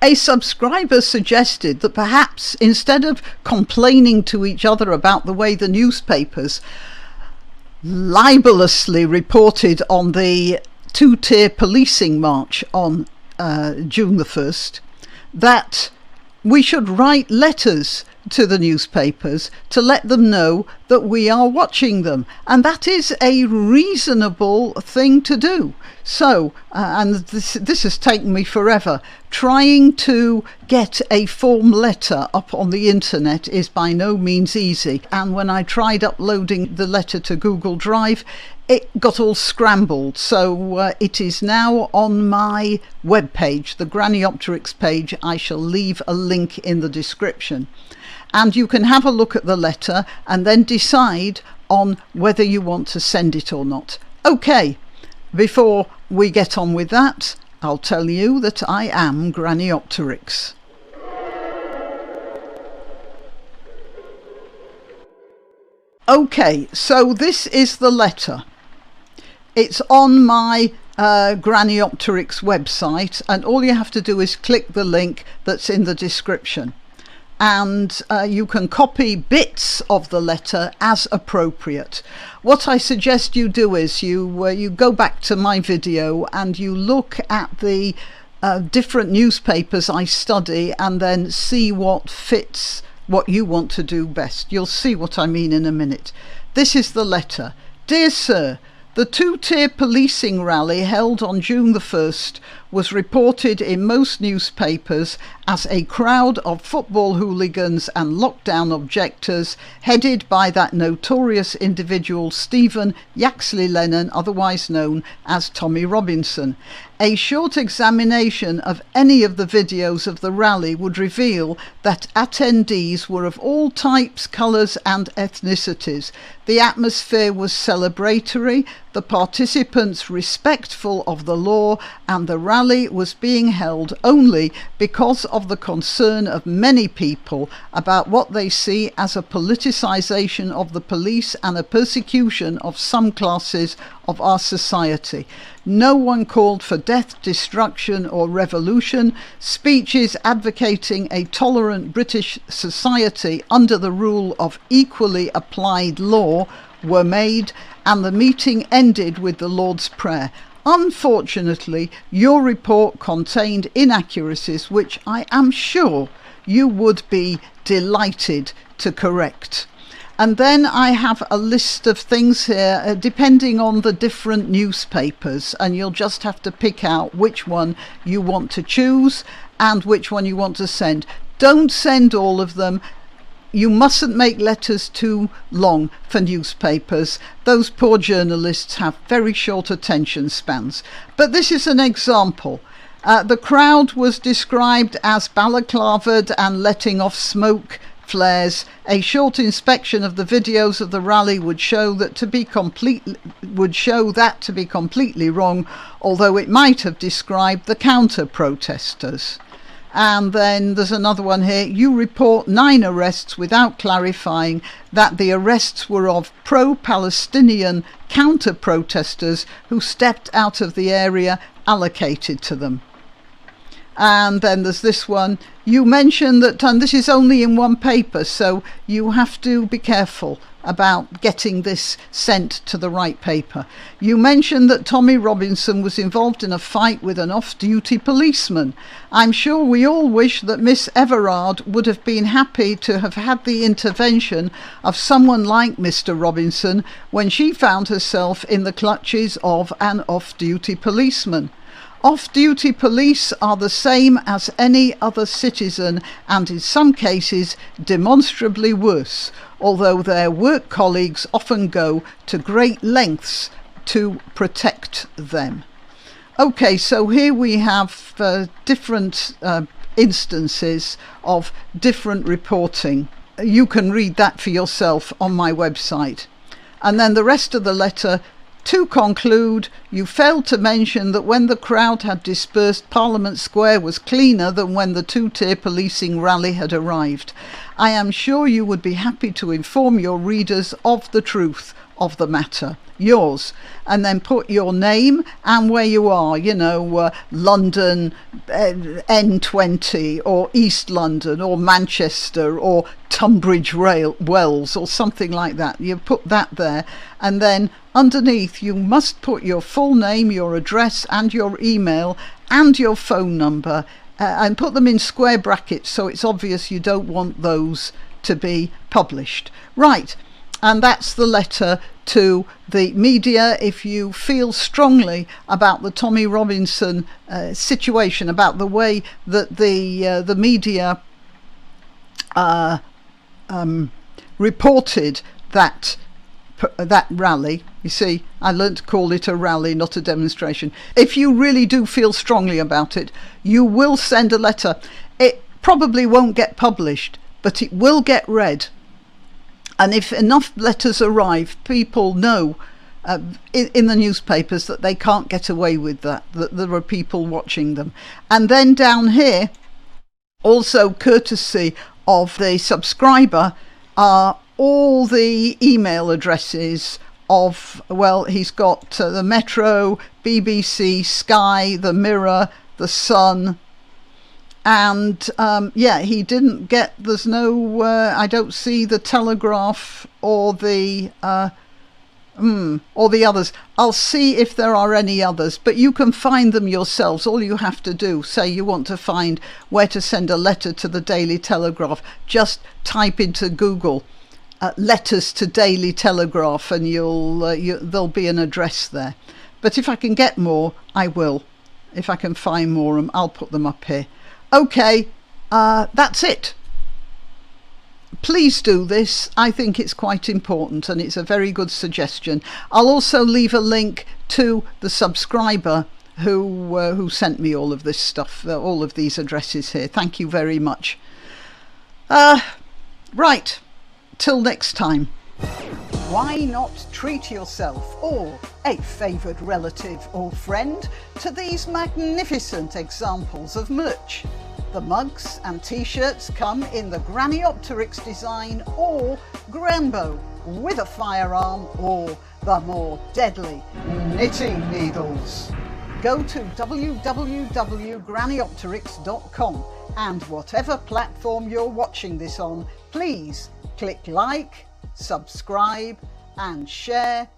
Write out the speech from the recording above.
A subscriber suggested that perhaps instead of complaining to each other about the way the newspapers libelously reported on the two-tier policing march on June the 1st, that we should write letters to the newspapers to let them know that we are watching them, and that is a reasonable thing to do. So and this has taken me forever. Trying to get a form letter up on the internet is by no means easy, and when I tried uploading the letter to Google Drive, it got all scrambled. So it is now on my webpage, the Granniopteryx page. I shall leave a link in the description, and you can have a look at the letter and then decide on whether you want to send it or not. Okay, before we get on with that, I'll tell you that I am Granniopteryx. Okay, so this is the letter. It's on my Granniopteryx website, and all you have to do is click the link that's in the description. And you can copy bits of the letter as appropriate. What I suggest you do is you go back to my video and you look at the different newspapers I study, and then see what fits what you want to do best. You'll see what I mean in a minute. This is the letter. Dear Sir, the two-tier policing rally held on June the 1st was reported in most newspapers as a crowd of football hooligans and lockdown objectors headed by that notorious individual Stephen Yaxley Lennon, otherwise known as Tommy Robinson. A short examination of any of the videos of the rally would reveal that attendees were of all types, colours and ethnicities. The atmosphere was celebratory, the participants respectful of the law, and the rally was being held only because of the concern of many people about what they see as a politicisation of the police and a persecution of some classes of our society. No one called for death, destruction or revolution. Speeches advocating a tolerant British society under the rule of equally applied law were made, and the meeting ended with the Lord's Prayer. Unfortunately, your report contained inaccuracies which I am sure you would be delighted to correct. And then I have a list of things here depending on the different newspapers, and you'll just have to pick out which one you want to choose and which one you want to send. Don't send all of them. You mustn't make letters too long for newspapers. Those poor journalists have very short attention spans. But this is an example. The crowd was described as balaclavaed and letting off smoke flares. A short inspection of the videos of the rally would show that to be completely wrong, although it might have described the counter-protesters. And then there's another one here. You report 9 arrests without clarifying that the arrests were of pro-Palestinian counter-protesters who stepped out of the area allocated to them. And then there's this one. You mentioned that, and this is only in one paper, so you have to be careful about getting this sent to the right paper. You mentioned that Tommy Robinson was involved in a fight with an off-duty policeman. I'm sure we all wish that Miss Everard would have been happy to have had the intervention of someone like Mr. Robinson when she found herself in the clutches of an off-duty policeman. Off-duty police are the same as any other citizen, and in some cases demonstrably worse, although their work colleagues often go to great lengths to protect them. Okay, so here we have different instances of different reporting. You can read that for yourself on my website. And then the rest of the letter. To conclude, you failed to mention that when the crowd had dispersed, Parliament Square was cleaner than when the two-tier policing rally had arrived. I am sure you would be happy to inform your readers of the truth of the matter. yours, and then put your name and where you are, you know, London N20 or East London or Manchester or Tunbridge Wells or something like that. You put that there, and then underneath you must put your full name, your address and your email and your phone number, and put them in square brackets so it's obvious you don't want those to be published. Right, and that's the letter to the media. If you feel strongly about the Tommy Robinson situation, about the way that the media reported that rally. You see, I learned to call it a rally, not a demonstration. If you really do feel strongly about it, you will send a letter. It probably won't get published, but it will get read. And if enough letters arrive, people know in the newspapers that they can't get away with that there are people watching them. And then down here, also courtesy of the subscriber, are all the email addresses of, well, he's got the Metro, BBC, Sky, the Mirror, the Sun, and he didn't get, there's no, I don't see the Telegraph or the others. I'll see if there are any others, but you can find them yourselves. All you have to do, say you want to find where to send a letter to the Daily Telegraph, just type into Google letters to Daily Telegraph, and there'll be an address there. But if I can get more, I will. If I can find more, I'll put them up here. Okay, that's it. Please do this. I think it's quite important, and it's a very good suggestion. I'll also leave a link to the subscriber who sent me all of this stuff, all of these addresses here. Thank you very much. Right. Till next time. Why not treat yourself or a favoured relative or friend to these magnificent examples of merch? The mugs and t-shirts come in the Granniopteryx design or Granbo with a firearm or the more deadly knitting needles. Go to www.granniopteryx.com, and whatever platform you're watching this on, please click like, subscribe and share.